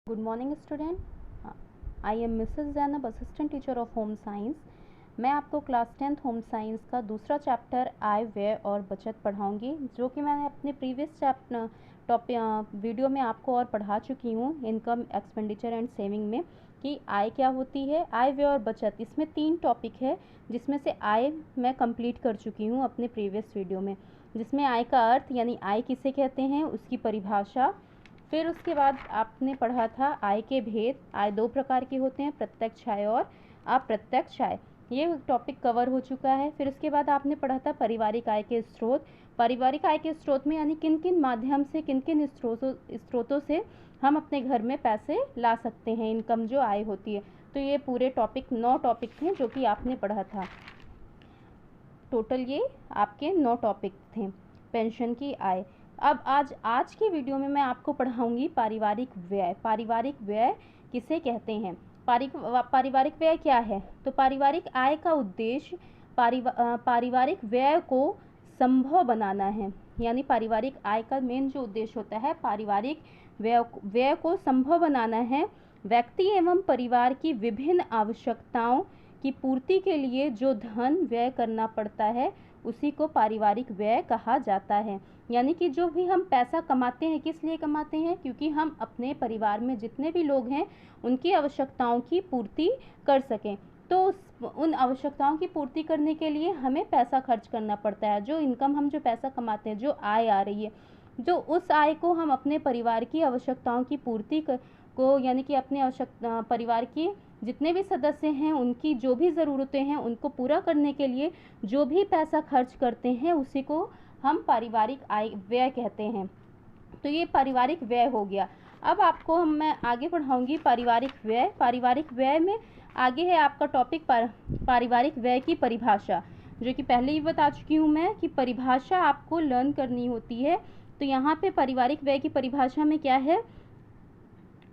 Good morning student. I am Mrs. Zainab, assistant teacher of home science. मैं आपको class 10th home science का दूसरा chapter आय व्यय और बचत पढ़ाऊंगी, जो कि मैंने अपने प्रीवियस वीडियो में आपको और पढ़ा चुकी हूँ इनकम, एक्सपेंडिचर एंड सेविंग में, कि आय क्या होती है, आय व्यय और बचत। इसमें 3 टॉपिक है, जिसमें से आय मैं कंप्लीट कर चुकी हूँ अपने प्रीवियस वीडियो में, जिसमें आय का अर्थ यानी आय किसे कहते हैं, उसकी परिभाषा। फिर उसके बाद आपने पढ़ा था आय के भेद। आय 2 प्रकार के होते हैं, प्रत्यक्ष आय और अप्रत्यक्ष आय। ये टॉपिक कवर हो चुका है। फिर उसके बाद आपने पढ़ा था पारिवारिक आय के स्रोत। पारिवारिक आय के स्रोत में यानी किन किन माध्यम से, किन किन स्रोतों से हम अपने घर में पैसे ला सकते हैं, इनकम जो आय होती है। तो ये पूरे टॉपिक 9 टॉपिक थे जो कि आपने पढ़ा था। टोटल ये आपके 9 टॉपिक थे पेंशन की आय। अब आज की वीडियो में मैं आपको पढ़ाऊंगी पारिवारिक व्यय। पारिवारिक व्यय किसे कहते हैं, पारिवारिक व्यय क्या है। तो पारिवारिक आय का उद्देश्य पारिवारिक व्यय को संभव बनाना है। यानी पारिवारिक आय का मेन जो उद्देश्य होता है, पारिवारिक व्यय को संभव बनाना है। व्यक्ति एवं परिवार की विभिन्न आवश्यकताओं की पूर्ति के लिए जो धन व्यय करना पड़ता है, उसी को पारिवारिक व्यय कहा जाता है। यानी कि जो भी हम पैसा कमाते हैं, किस लिए कमाते हैं, क्योंकि हम अपने परिवार में जितने भी लोग हैं उनकी आवश्यकताओं की पूर्ति कर सकें। तो उन आवश्यकताओं की पूर्ति करने के लिए हमें पैसा खर्च करना पड़ता है। जो इनकम, हम जो पैसा कमाते हैं, जो आय आ रही है, जो उस आय को हम अपने परिवार की आवश्यकताओं की पूर्ति को यानी कि अपने परिवार की जितने भी सदस्य हैं उनकी जो भी ज़रूरतें हैं उनको पूरा करने के लिए जो भी पैसा खर्च करते हैं, उसी को हम पारिवारिक आय व्यय कहते हैं। तो ये पारिवारिक व्यय हो गया। अब आपको मैं आगे पढ़ाऊंगी पारिवारिक व्यय। पारिवारिक व्यय में आगे है आपका टॉपिक पारिवारिक व्यय की परिभाषा, जो कि पहले ही बता चुकी हूँ मैं कि परिभाषा आपको लर्न करनी होती है। तो यहाँ पे पारिवारिक व्यय की परिभाषा में क्या है,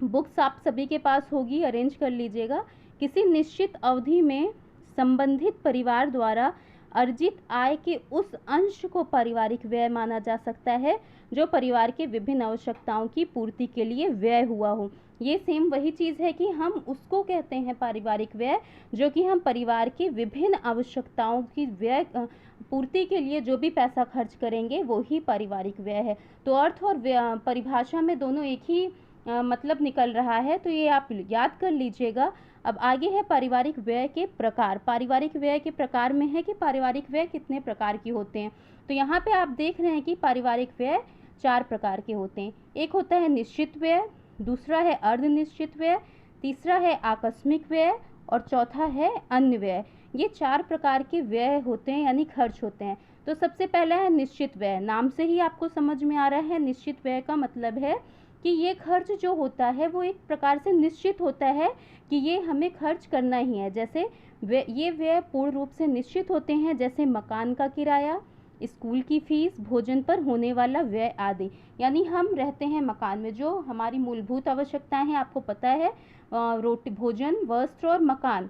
बुक्स आप सभी के पास होगी, अरेंज कर लीजिएगा। किसी निश्चित अवधि में संबंधित परिवार द्वारा अर्जित आय के उस अंश को पारिवारिक व्यय माना जा सकता है जो परिवार के विभिन्न आवश्यकताओं की पूर्ति के लिए व्यय हुआ हो। ये सेम वही चीज़ है कि हम उसको कहते हैं पारिवारिक व्यय, जो कि हम परिवार की विभिन्न आवश्यकताओं की व्यय पूर्ति के लिए जो भी पैसा खर्च करेंगे वो ही पारिवारिक व्यय है। तो अर्थ और परिभाषा में दोनों एक ही मतलब निकल रहा है, तो ये आप याद कर लीजिएगा। अब आगे है पारिवारिक व्यय के प्रकार। पारिवारिक व्यय के प्रकार में है कि पारिवारिक व्यय कितने प्रकार के होते हैं। तो यहाँ पे आप देख रहे हैं कि पारिवारिक व्यय 4 प्रकार के होते हैं। एक होता है निश्चित व्यय, दूसरा है अर्धनिश्चित व्यय, तीसरा है आकस्मिक व्यय और चौथा है अन्य व्यय। ये 4 प्रकार के व्यय होते हैं यानी खर्च होते हैं। तो सबसे पहला है निश्चित व्यय। नाम से ही आपको समझ में आ रहा है, निश्चित व्यय का मतलब है कि ये खर्च जो होता है वो एक प्रकार से निश्चित होता है कि ये हमें खर्च करना ही है। जैसे ये व्यय पूर्ण रूप से निश्चित होते हैं, जैसे मकान का किराया, स्कूल की फीस, भोजन पर होने वाला व्यय आदि। यानी हम रहते हैं मकान में, जो हमारी मूलभूत आवश्यकताएं हैं आपको पता है, रोटी, भोजन, वस्त्र और मकान।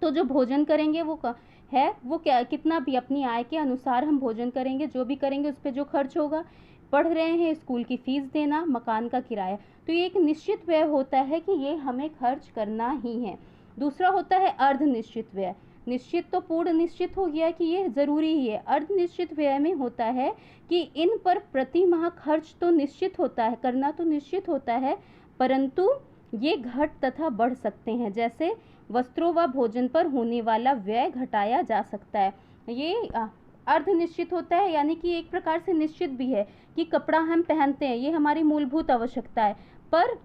तो जो भोजन करेंगे वो क्या, कितना भी अपनी आय के अनुसार हम भोजन करेंगे, जो भी करेंगे उस पर जो खर्च होगा। पढ़ रहे हैं, स्कूल की फीस देना, मकान का किराया, तो ये एक निश्चित व्यय होता है कि ये हमें खर्च करना ही है। दूसरा होता है अर्धनिश्चित व्यय। निश्चित तो पूर्ण निश्चित हो गया कि ये ज़रूरी ही है। अर्धनिश्चित व्यय में होता है कि इन पर प्रति माह खर्च तो निश्चित होता है, करना तो निश्चित होता है, परंतु ये घट तथा बढ़ सकते हैं। जैसे वस्त्रों व भोजन पर होने वाला व्यय घटाया जा सकता है। ये अर्धनिश्चित होता है, यानी कि एक प्रकार से निश्चित भी है कि कपड़ा हम पहनते हैं, ये हमारी मूलभूत आवश्यकता है, पर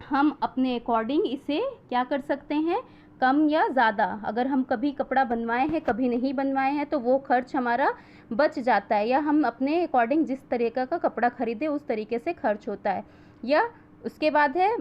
हम अपने अकॉर्डिंग इसे क्या कर सकते हैं, कम या ज़्यादा। अगर हम कभी कपड़ा बनवाए हैं, कभी नहीं बनवाए हैं, तो वो खर्च हमारा बच जाता है, या हम अपने अकॉर्डिंग जिस तरीके का कपड़ा खरीदे उस तरीके से खर्च होता है। या उसके बाद है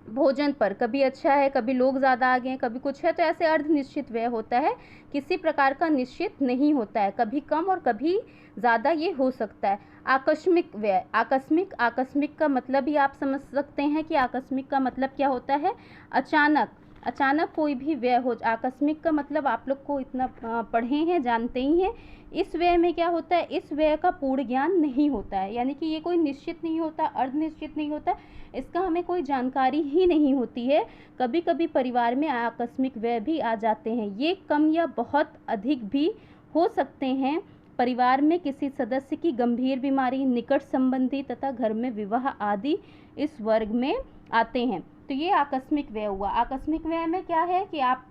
भोजन पर, कभी अच्छा है, कभी लोग ज़्यादा आ गए हैं, कभी कुछ है, तो ऐसे अर्धनिश्चित व्यय होता है, किसी प्रकार का निश्चित नहीं होता है, कभी कम और कभी ज़्यादा ये हो सकता है। आकस्मिक व्यय, आकस्मिक का मतलब ही आप समझ सकते हैं कि आकस्मिक का मतलब क्या होता है, अचानक अचानक कोई भी व्यय हो, आकस्मिक का मतलब आप लोग को इतना पढ़े हैं, जानते ही हैं। इस व्यय में क्या होता है, इस व्यय का पूर्ण ज्ञान नहीं होता है, यानी कि ये कोई निश्चित नहीं होता, अर्ध निश्चित नहीं होता, इसका हमें कोई जानकारी ही नहीं होती है। कभी कभी परिवार में आकस्मिक व्यय भी आ जाते हैं, ये कम या बहुत अधिक भी हो सकते हैं। परिवार में किसी सदस्य की गंभीर बीमारी, निकट संबंधी तथा घर में विवाह आदि इस वर्ग में आते हैं। तो ये आकस्मिक व्यय हुआ। आकस्मिक व्यय में क्या है कि आप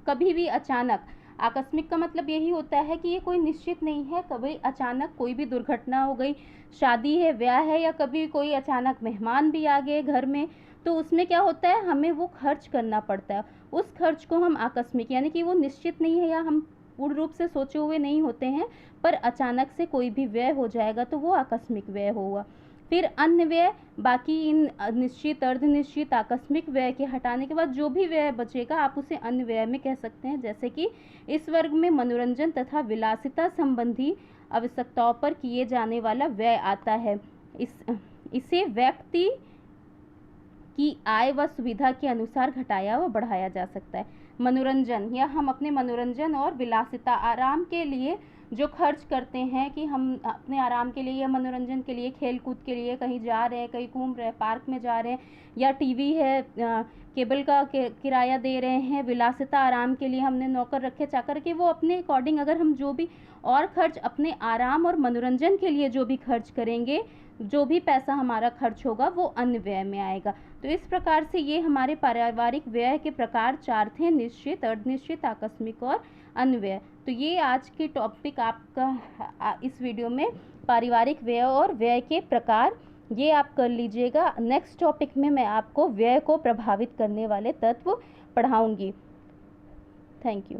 कभी भी अचानक, आकस्मिक का मतलब यही होता है कि ये कोई निश्चित नहीं है, कभी अचानक कोई भी दुर्घटना हो गई, शादी है, ब्याह है, या कभी कोई अचानक मेहमान भी आ गए घर में, तो उसमें क्या होता है, हमें वो खर्च करना पड़ता है। उस खर्च को हम आकस्मिक, यानी कि वो निश्चित नहीं है या हम पूर्ण रूप से सोचे हुए नहीं होते हैं, पर अचानक से कोई भी व्यय हो जाएगा तो वो आकस्मिक व्यय होगा। फिर अन्य व्यय, बाकी इन निश्चित, अर्धनिश्चित, आकस्मिक व्यय के हटाने के बाद जो भी व्यय बचेगा आप उसे अन्य व्यय में कह सकते हैं। जैसे कि इस वर्ग में मनोरंजन तथा विलासिता संबंधी आवश्यकताओं पर किए जाने वाला व्यय आता है। इसे व्यक्ति की आय व सुविधा के अनुसार घटाया व बढ़ाया जा सकता है। मनोरंजन, या हम अपने मनोरंजन और विलासिता, आराम के लिए जो खर्च करते हैं कि हम अपने आराम के लिए या मनोरंजन के लिए, खेल कूद के लिए कहीं जा रहे हैं, कहीं घूम रहे हैं, पार्क में जा रहे हैं, या टीवी है, केबल का किराया दे रहे हैं, विलासिता आराम के लिए हमने नौकर रखे चाकर के, वो अपने अकॉर्डिंग अगर हम जो भी और खर्च अपने आराम और मनोरंजन के लिए जो भी खर्च करेंगे, जो भी पैसा हमारा खर्च होगा वो अन्य व्यय में आएगा। तो इस प्रकार से ये हमारे पारिवारिक व्यय के प्रकार 4 थे, निश्चित, अर्धनिश्चित, आकस्मिक और अन्य व्यय। तो ये आज की टॉपिक आपका इस वीडियो में पारिवारिक व्यय और व्यय के प्रकार, ये आप कर लीजिएगा। नेक्स्ट टॉपिक में मैं आपको व्यय को प्रभावित करने वाले तत्व पढ़ाऊंगी। Thank you.